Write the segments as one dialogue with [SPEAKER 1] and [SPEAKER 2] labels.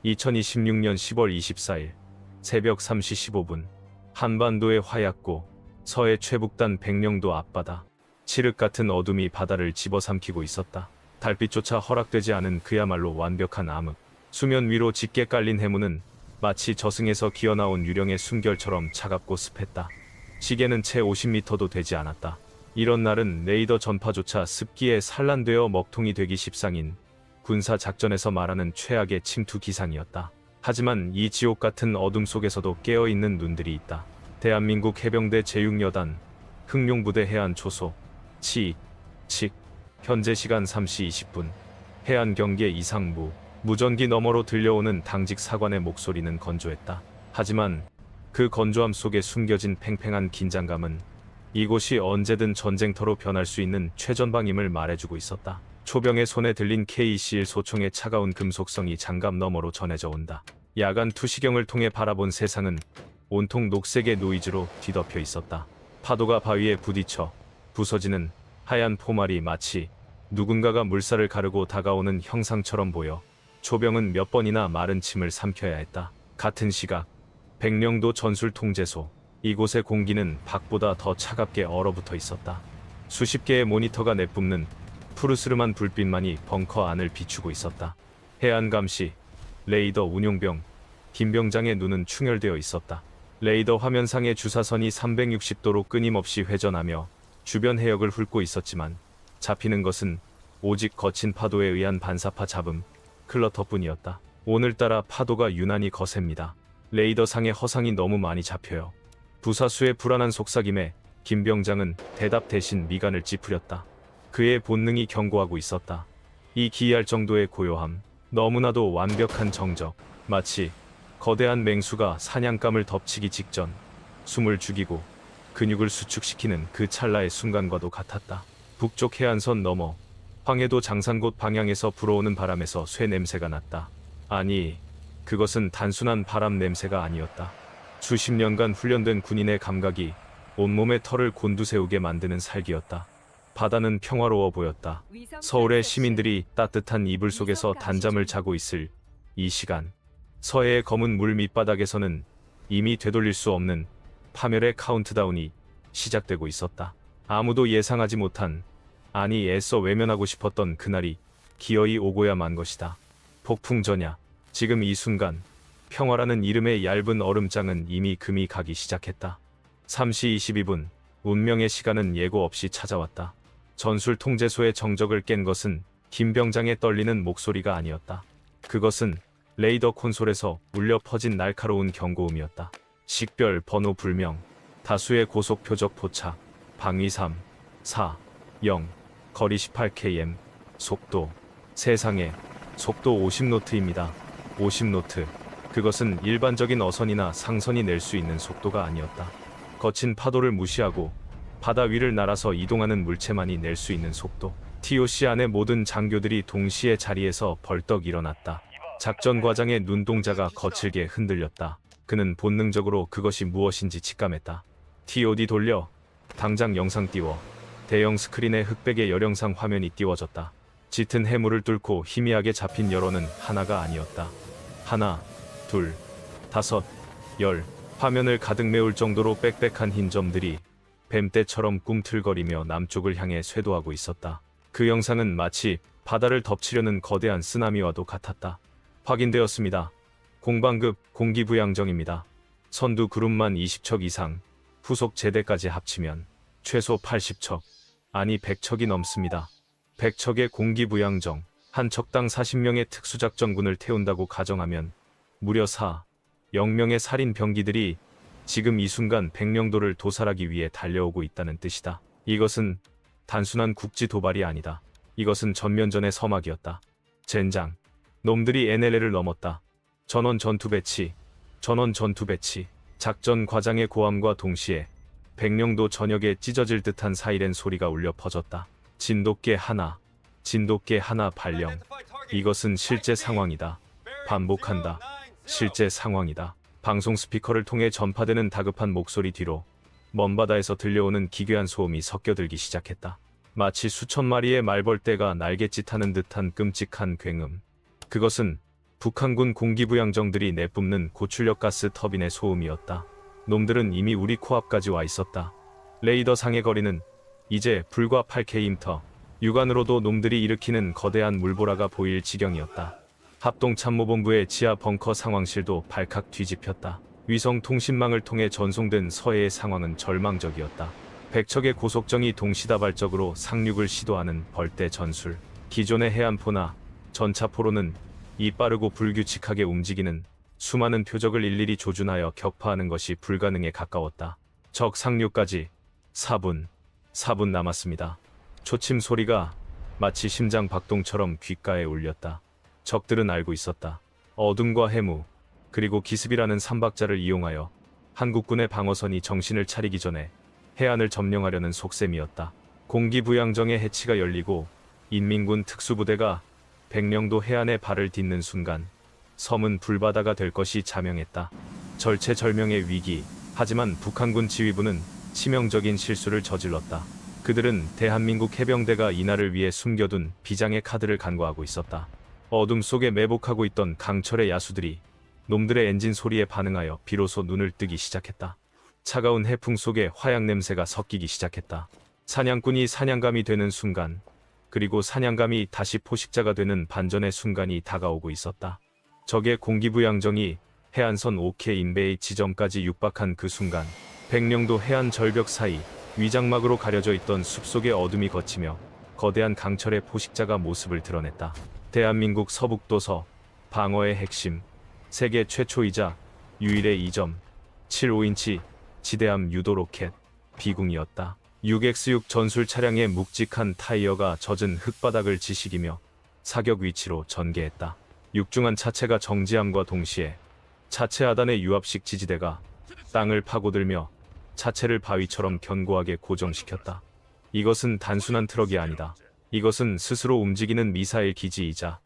[SPEAKER 1] 2026년 10월 24일 새벽 3시 15분 한반도의 화약고 서해 최북단 백령도 앞바다. 칠흑 같은 어둠이 바다를 집어삼키고 있었다. 달빛조차 허락되지 않은 그야말로 완벽한 암흑. 수면 위로 짙게 깔린 해무는 마치 저승에서 기어나온 유령의 숨결처럼 차갑고 습했다. 시계는 채 50m도 되지 않았다. 이런 날은 레이더 전파조차 습기에 산란되어 먹통이 되기 십상인 군사작전에서 말하는 최악의 침투 기상이었다. 하지만 이 지옥 같은 어둠 속에서도 깨어있는 눈들이 있다. 대한민국 해병대 제6여단 흑룡부대 해안초소 칙 현재 시간 3시 20분 해안경계 이상무 무전기 너머로 들려오는 당직 사관의 목소리는 건조했다. 하지만 그 건조함 속에 숨겨진 팽팽한 긴장감은 이곳이 언제든 전쟁터로 변할 수 있는 최전방임을 말해주고 있었다. 초병의 손에 들린 KC-1 소총의 차가운 금속성이 장갑 너머로 전해져 온다. 야간 투시경을 통해 바라본 세상은 온통 녹색의 노이즈로 뒤덮여 있었다. 파도가 바위에 부딪혀 부서지는 하얀 포말이 마치 누군가가 물살을 가르고 다가오는 형상처럼 보여 초병은 몇 번이나 마른 침을 삼켜야 했다. 같은 시각 백령도 전술통제소. 이곳의 공기는 밖보다 더 차갑게 얼어붙어 있었다. 수십 개의 모니터가 내뿜는 푸르스름한 불빛만이 벙커 안을 비추고 있었다. 해안감시, 레이더 운용병, 김병장의 눈은 충혈되어 있었다. 레이더 화면상의 주사선이 360도로 끊임없이 회전하며 주변 해역을 훑고 있었지만 잡히는 것은 오직 거친 파도에 의한 반사파 잡음, 클러터뿐이었다. 오늘따라 파도가 유난히 거셉니다. 레이더상의 허상이 너무 많이 잡혀요. 부사수의 불안한 속삭임에 김병장은 대답 대신 미간을 찌푸렸다. 그의 본능이 경고하고 있었다. 이 기이할 정도의 고요함, 너무나도 완벽한 정적, 마치 거대한 맹수가 사냥감을 덮치기 직전 숨을 죽이고 근육을 수축시키는 그 찰나의 순간과도 같았다. 북쪽 해안선 너머 황해도 장산곳 방향에서 불어오는 바람에서 쇠 냄새가 났다. 아니, 그것은 단순한 바람 냄새가 아니었다. 수십 년간 훈련된 군인의 감각이 온몸의 털을 곤두세우게 만드는 살기였다. 바다는 평화로워 보였다. 서울의 시민들이 따뜻한 이불 속에서 단잠을 자고 있을 이 시간, 서해의 검은 물 밑바닥에서는 이미 되돌릴 수 없는 파멸의 카운트다운이 시작되고 있었다. 아무도 예상하지 못한, 아니 애써 외면하고 싶었던 그날이 기어이 오고야 만 것이다. 폭풍 전야, 지금 이 순간 평화라는 이름의 얇은 얼음장은 이미 금이 가기 시작했다. 3시 22분, 운명의 시간은 예고 없이 찾아왔다. 전술 통제소의 정적을 깬 것은 김병장의 떨리는 목소리가 아니었다. 그것은 레이더 콘솔에서 울려 퍼진 날카로운 경고음이었다. 식별 번호 불명, 다수의 고속 표적 포착, 방위 3, 4, 0, 거리 18km, 속도, 세상에, 속도 50노트입니다. 50노트. 그것은 일반적인 어선이나 상선이 낼 수 있는 속도가 아니었다. 거친 파도를 무시하고 바다 위를 날아서 이동하는 물체만이 낼 수 있는 속도. TOC 안의 모든 장교들이 동시에 자리에서 벌떡 일어났다. 작전 과장의 눈동자가 거칠게 흔들렸다. 그는 본능적으로 그것이 무엇인지 직감했다. TOD 돌려. 당장 영상 띄워. 대형 스크린에 흑백의 열영상 화면이 띄워졌다. 짙은 해물을 뚫고 희미하게 잡힌 여론은 하나가 아니었다. 하나, 둘, 다섯, 열. 화면을 가득 메울 정도로 빽빽한 흰 점들이 뱀떼처럼 꿈틀거리며 남쪽을 향해 쇄도하고 있었다. 그 영상은 마치 바다를 덮치려는 거대한 쓰나미와도 같았다. 확인되었습니다. 공방급 공기부양정입니다. 선두 그룹만 20척 이상, 후속 제대까지 합치면 최소 80척, 아니 100척이 넘습니다. 100척의 공기부양정, 한 척당 40명의 특수작전군을 태운다고 가정하면 무려 0명의 살인 병기들이 지금 이 순간 백령도를 도살하기 위해 달려오고 있다는 뜻이다. 이것은 단순한 국지 도발이 아니다. 이것은 전면전의 서막이었다. 젠장. 놈들이 NLL을 넘었다. 전원 전투 배치. 작전 과장의 고함과 동시에 백령도 전역에 찢어질 듯한 사이렌 소리가 울려 퍼졌다. 진돗개 하나 발령. 이것은 실제 상황이다. 반복한다. 실제 상황이다. 방송 스피커를 통해 전파되는 다급한 목소리 뒤로 먼 바다에서 들려오는 기괴한 소음이 섞여들기 시작했다. 마치 수천 마리의 말벌떼가 날갯짓하는 듯한 끔찍한 굉음. 그것은 북한군 공기부양정들이 내뿜는 고출력 가스 터빈의 소음이었다. 놈들은 이미 우리 코앞까지 와 있었다. 레이더상의 거리는 이제 불과 8km. 육안으로도 놈들이 일으키는 거대한 물보라가 보일 지경이었다. 합동참모본부의 지하 벙커 상황실도 발칵 뒤집혔다. 위성 통신망을 통해 전송된 서해의 상황은 절망적이었다. 100척의 고속정이 동시다발적으로 상륙을 시도하는 벌떼 전술. 기존의 해안포나 전차포로는 이 빠르고 불규칙하게 움직이는 수많은 표적을 일일이 조준하여 격파하는 것이 불가능에 가까웠다. 적 상륙까지 4분 남았습니다. 초침 소리가 마치 심장 박동처럼 귓가에 울렸다. 적들은 알고 있었다. 어둠과 해무, 그리고 기습이라는 삼박자를 이용하여 한국군의 방어선이 정신을 차리기 전에 해안을 점령하려는 속셈이었다. 공기부양정의 해치가 열리고 인민군 특수부대가 백령도 해안에 발을 딛는 순간 섬은 불바다가 될 것이 자명했다. 절체절명의 위기. 하지만 북한군 지휘부는 치명적인 실수를 저질렀다. 그들은 대한민국 해병대가 이날을 위해 숨겨둔 비장의 카드를 간과하고 있었다. 어둠 속에 매복하고 있던 강철의 야수들이 놈들의 엔진 소리에 반응하여 비로소 눈을 뜨기 시작했다. 차가운 해풍 속에 화약 냄새가 섞이기 시작했다. 사냥꾼이 사냥감이 되는 순간, 그리고 사냥감이 다시 포식자가 되는 반전의 순간이 다가오고 있었다. 적의 공기부양정이 해안선 오케 인베이 지점까지 육박한 그 순간, 백령도 해안 절벽 사이 위장막으로 가려져 있던 숲속의 어둠이 걷히며 거대한 강철의 포식자가 모습을 드러냈다. 대한민국 서북도서 방어의 핵심, 세계 최초이자 유일의 2.75인치 지대함 유도 로켓 비궁이었다. 6X6 전술 차량의 묵직한 타이어가 젖은 흙바닥을 지식이며 사격 위치로 전개했다. 육중한 차체가 정지함과 동시에 차체 하단의 유압식 지지대가 땅을 파고들며 차체를 바위처럼 견고하게 고정시켰다. 이것은 단순한 트럭이 아니다. 이것은 스스로 움직이는 미사일 기지이자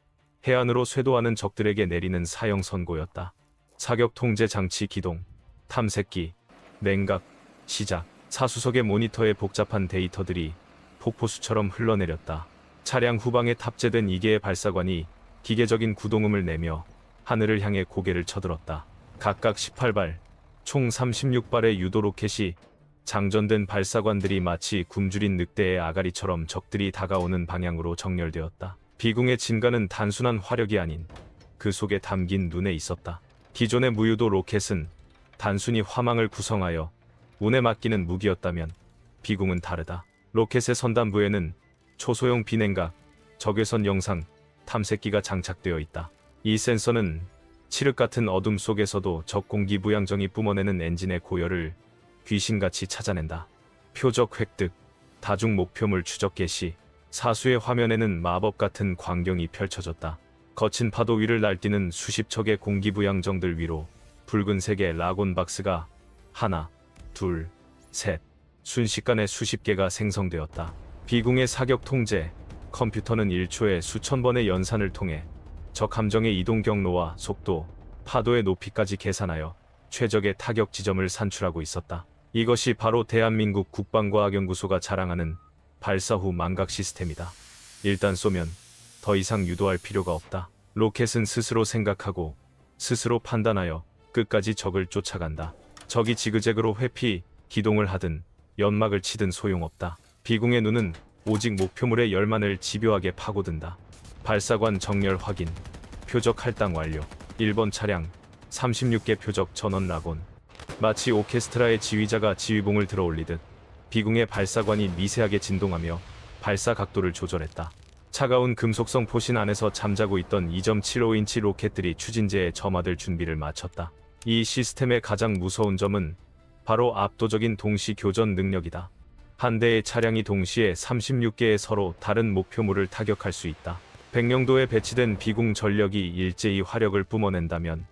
[SPEAKER 1] 해안으로 쇄도하는 적들에게 내리는 사형 선고였다. 사격 통제 장치 기동, 탐색기, 냉각, 시작. 사수석의 모니터에 복잡한 데이터들이 폭포수처럼 흘러내렸다. 차량 후방에 탑재된 2개의 발사관이 기계적인 구동음을 내며 하늘을 향해 고개를 쳐들었다. 각각 18발, 총 36발의 유도 로켓이 장전된 발사관들이 마치 굶주린 늑대의 아가리처럼 적들이 다가오는 방향으로 정렬되었다. 비궁의 진가는 단순한 화력이 아닌 그 속에 담긴 눈에 있었다. 기존의 무유도 로켓은 단순히 화망을 구성하여 운에 맡기는 무기였다면 비궁은 다르다. 로켓의 선단부에는 초소형 비냉각, 적외선 영상, 탐색기가 장착되어 있다. 이 센서는 칠흑 같은 어둠 속에서도 적 공기부양정이 뿜어내는 엔진의 고열을 귀신같이 찾아낸다. 표적 획득, 다중 목표물 추적 개시, 사수의 화면에는 마법 같은 광경이 펼쳐졌다. 거친 파도 위를 날뛰는 수십 척의 공기부양정들 위로 붉은색의 라곤 박스가 하나, 둘, 셋, 순식간에 수십 개가 생성되었다. 비궁의 사격 통제, 컴퓨터는 1초에 수천 번의 연산을 통해 적 함정의 이동 경로와 속도, 파도의 높이까지 계산하여 최적의 타격 지점을 산출하고 있었다. 이것이 바로 대한민국 국방과학연구소가 자랑하는 발사 후 망각 시스템이다. 일단 쏘면 더 이상 유도할 필요가 없다. 로켓은 스스로 생각하고 스스로 판단하여 끝까지 적을 쫓아간다. 적이 지그재그로 회피, 기동을 하든 연막을 치든 소용없다. 비궁의 눈은 오직 목표물의 열만을 집요하게 파고든다. 발사관 정렬 확인, 표적 할당 완료. 1번 차량, 36개 표적 전원 라곤. 마치 오케스트라의 지휘자가 지휘봉을 들어올리듯 비궁의 발사관이 미세하게 진동하며 발사 각도를 조절했다. 차가운 금속성 포신 안에서 잠자고 있던 2.75인치 로켓들이 추진제에 점화될 준비를 마쳤다. 이 시스템의 가장 무서운 점은 바로 압도적인 동시 교전 능력이다. 한 대의 차량이 동시에 36개의 서로 다른 목표물을 타격할 수 있다. 백령도에 배치된 비궁 전력이 일제히 화력을 뿜어낸다면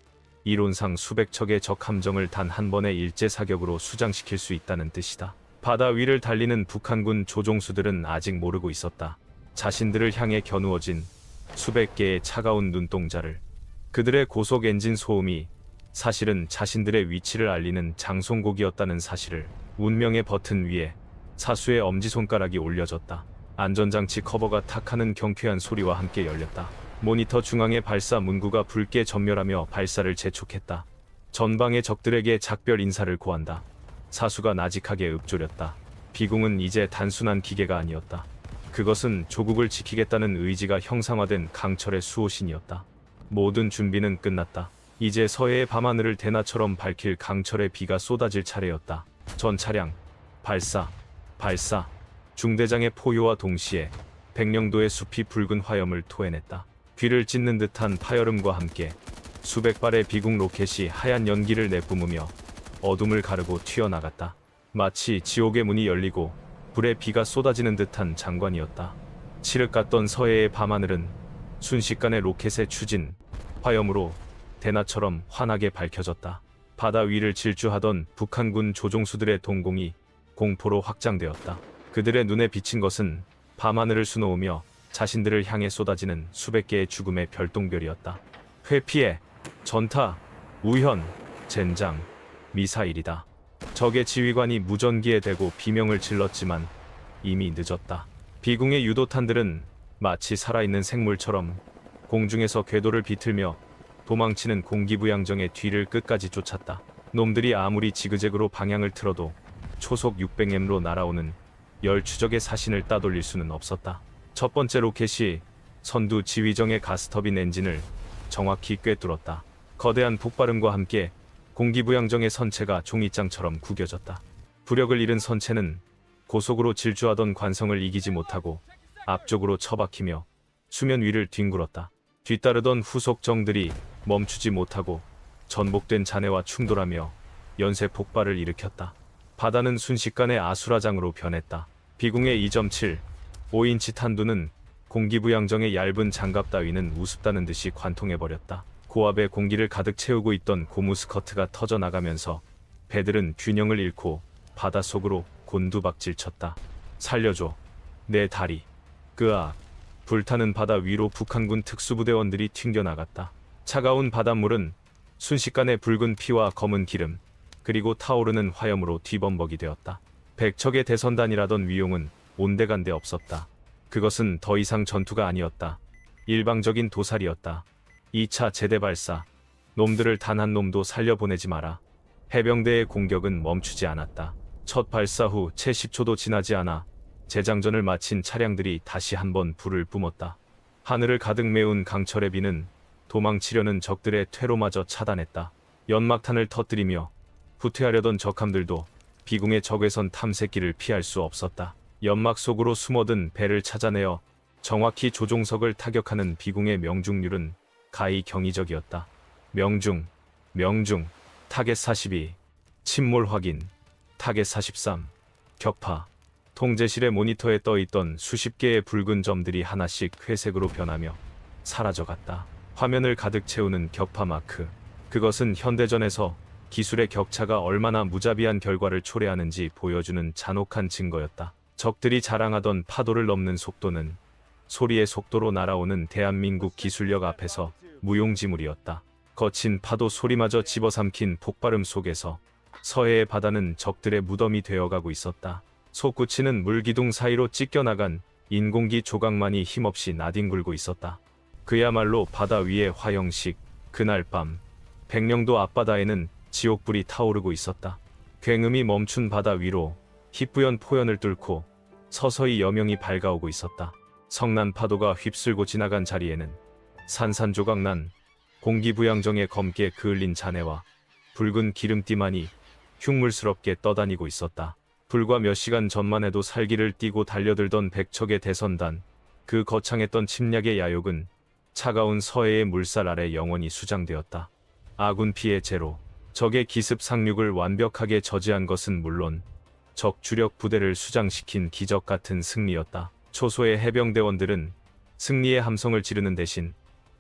[SPEAKER 1] 이론상 수백 척의 적 함정을 단 한 번의 일제 사격으로 수장시킬 수 있다는 뜻이다. 바다 위를 달리는 북한군 조종수들은 아직 모르고 있었다. 자신들을 향해 겨누어진 수백 개의 차가운 눈동자를. 그들의 고속 엔진 소음이 사실은 자신들의 위치를 알리는 장송곡이었다는 사실을. 운명의 버튼 위에 사수의 엄지손가락이 올려졌다. 안전장치 커버가 탁 하는 경쾌한 소리와 함께 열렸다. 모니터 중앙의 발사 문구가 붉게 전멸하며 발사를 재촉했다. 전방의 적들에게 작별 인사를 고한다. 사수가 나직하게 읊조렸다. 비공은 이제 단순한 기계가 아니었다. 그것은 조국을 지키겠다는 의지가 형상화된 강철의 수호신이었다. 모든 준비는 끝났다. 이제 서해의 밤하늘을 대나처럼 밝힐 강철의 비가 쏟아질 차례였다. 전 차량, 발사. 중대장의 포효와 동시에 백령도의 숲이 붉은 화염을 토해냈다. 귀를 찢는 듯한 파열음과 함께 수백 발의 비공 로켓이 하얀 연기를 내뿜으며 어둠을 가르고 튀어나갔다. 마치 지옥의 문이 열리고 불의 비가 쏟아지는 듯한 장관이었다. 칠흑 같던 서해의 밤하늘은 순식간에 로켓의 추진, 화염으로 대나처럼 환하게 밝혀졌다. 바다 위를 질주하던 북한군 조종수들의 동공이 공포로 확장되었다. 그들의 눈에 비친 것은 밤하늘을 수놓으며 자신들을 향해 쏟아지는 수백 개의 죽음의 별똥별이었다. 회피해, 전타, 우현, 젠장, 미사일이다. 적의 지휘관이 무전기에 대고 비명을 질렀지만 이미 늦었다. 비궁의 유도탄들은 마치 살아있는 생물처럼 공중에서 궤도를 비틀며 도망치는 공기부양정의 뒤를 끝까지 쫓았다. 놈들이 아무리 지그재그로 방향을 틀어도 초속 600m로 날아오는 열추적의 사신을 따돌릴 수는 없었다. 첫 번째 로켓이 선두 지휘정의 가스터빈 엔진을 정확히 꿰뚫었다. 거대한 폭발음과 함께 공기부양정의 선체가 종이장처럼 구겨졌다. 부력을 잃은 선체는 고속으로 질주하던 관성을 이기지 못하고 앞쪽으로 처박히며 수면 위를 뒹굴었다. 뒤따르던 후속정들이 멈추지 못하고 전복된 잔해와 충돌하며 연쇄 폭발을 일으켰다. 바다는 순식간에 아수라장으로 변했다. 비궁의 2.7, 5인치 탄두는 공기부양정의 얇은 장갑 따위는 우습다는 듯이 관통해버렸다. 고압에 공기를 가득 채우고 있던 고무 스커트가 터져나가면서 배들은 균형을 잃고 바닷속으로 곤두박질 쳤다. 살려줘. 내 다리. 끄악. 불타는 바다 위로 북한군 특수부대원들이 튕겨나갔다. 차가운 바닷물은 순식간에 붉은 피와 검은 기름, 그리고 타오르는 화염으로 뒤범벅이 되었다. 백척의 대선단이라던 위용은 온데간데 없었다. 그것은 더 이상 전투가 아니었다. 일방적인 도살이었다. 2차 제대 발사. 놈들을 단 한 놈도 살려보내지 마라. 해병대의 공격은 멈추지 않았다. 첫 발사 후 채 10초도 지나지 않아 재장전을 마친 차량들이 다시 한번 불을 뿜었다. 하늘을 가득 메운 강철의 비는 도망치려는 적들의 퇴로마저 차단했다. 연막탄을 터뜨리며 후퇴하려던 적함들도 비궁의 적외선 탐색기를 피할 수 없었다. 연막 속으로 숨어든 배를 찾아내어 정확히 조종석을 타격하는 비궁의 명중률은 가히 경이적이었다. 명중, 타겟 42, 침몰 확인, 타겟 43, 격파. 통제실의 모니터에 떠있던 수십 개의 붉은 점들이 하나씩 회색으로 변하며 사라져갔다. 화면을 가득 채우는 격파 마크. 그것은 현대전에서 기술의 격차가 얼마나 무자비한 결과를 초래하는지 보여주는 잔혹한 증거였다. 적들이 자랑하던 파도를 넘는 속도는 소리의 속도로 날아오는 대한민국 기술력 앞에서 무용지물이었다. 거친 파도 소리마저 집어삼킨 폭발음 속에서 서해의 바다는 적들의 무덤이 되어가고 있었다. 솟구치는 물기둥 사이로 찢겨나간 인공기 조각만이 힘없이 나뒹굴고 있었다. 그야말로 바다 위의 화형식. 그날 밤 백령도 앞바다에는 지옥불이 타오르고 있었다. 굉음이 멈춘 바다 위로 희뿌연 포연을 뚫고 서서히 여명이 밝아오고 있었다. 성난 파도가 휩쓸고 지나간 자리에는 산산조각난 공기부양정의 검게 그을린 잔해와 붉은 기름띠만이 흉물스럽게 떠다니고 있었다. 불과 몇 시간 전만 해도 살기를 띠고 달려들던 백척의 대선단, 그 거창했던 침략의 야욕은 차가운 서해의 물살 아래 영원히 수장되었다. 아군 피해 제로. 적의 기습 상륙을 완벽하게 저지한 것은 물론 적 주력 부대를 수장시킨 기적 같은 승리였다. 초소의 해병대원들은 승리의 함성을 지르는 대신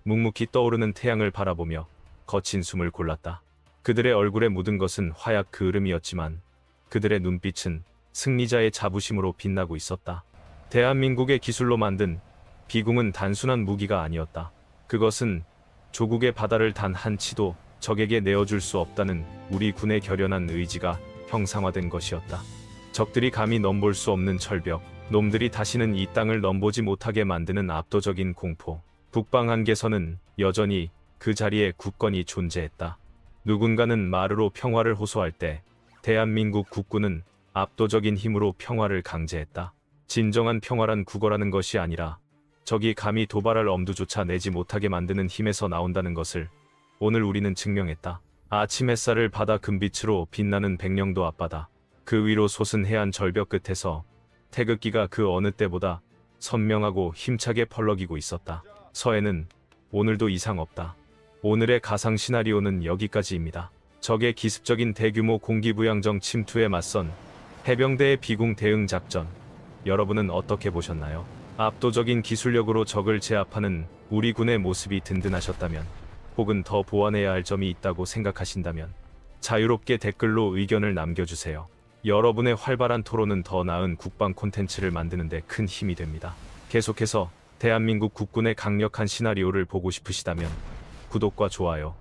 [SPEAKER 1] 묵묵히 떠오르는 태양을 바라보며 거친 숨을 골랐다. 그들의 얼굴에 묻은 것은 화약 그을음이었지만 그들의 눈빛은 승리자의 자부심으로 빛나고 있었다. 대한민국의 기술로 만든 비궁은 단순한 무기가 아니었다. 그것은 조국의 바다를 단 한 치도 적에게 내어줄 수 없다는 우리 군의 결연한 의지가 형상화된 것이었다. 적들이 감히 넘볼 수 없는 철벽, 놈들이 다시는 이 땅을 넘보지 못하게 만드는 압도적인 공포. 북방 한계선은 여전히 그 자리에 굳건히 존재했다. 누군가는 말으로 평화를 호소할 때 대한민국 국군은 압도적인 힘으로 평화를 강제했다. 진정한 평화란 국어라는 것이 아니라 적이 감히 도발할 엄두조차 내지 못하게 만드는 힘에서 나온다는 것을 오늘 우리는 증명했다. 아침 햇살을 바다 금빛으로 빛나는 백령도 앞바다, 그 위로 솟은 해안 절벽 끝에서 태극기가 그 어느 때보다 선명하고 힘차게 펄럭이고 있었다. 서해는 오늘도 이상 없다. 오늘의 가상 시나리오는 여기까지입니다. 적의 기습적인 대규모 공기부양정 침투에 맞선 해병대의 비공 대응 작전, 여러분은 어떻게 보셨나요? 압도적인 기술력으로 적을 제압하는 우리 군의 모습이 든든하셨다면, 혹은 더 보완해야 할 점이 있다고 생각하신다면 자유롭게 댓글로 의견을 남겨주세요. 여러분의 활발한 토론은 더 나은 국방 콘텐츠를 만드는 데 큰 힘이 됩니다. 계속해서 대한민국 국군의 강력한 시나리오를 보고 싶으시다면 구독과 좋아요,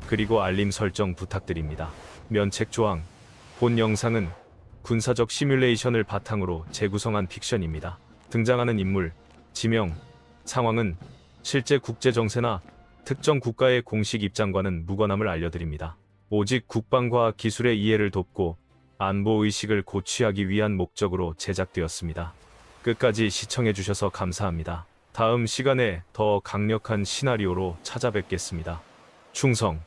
[SPEAKER 1] 그리고 알림 설정 부탁드립니다. 면책조항: 본 영상은 군사적 시뮬레이션을 바탕으로 재구성한 픽션입니다. 등장하는 인물, 지명, 상황은 실제 국제정세나 특정 국가의 공식 입장과는 무관함을 알려드립니다. 오직 국방과학 기술의 이해를 돕고 안보의식을 고취하기 위한 목적으로 제작되었습니다. 끝까지 시청해주셔서 감사합니다. 다음 시간에 더 강력한 시나리오로 찾아뵙겠습니다. 충성!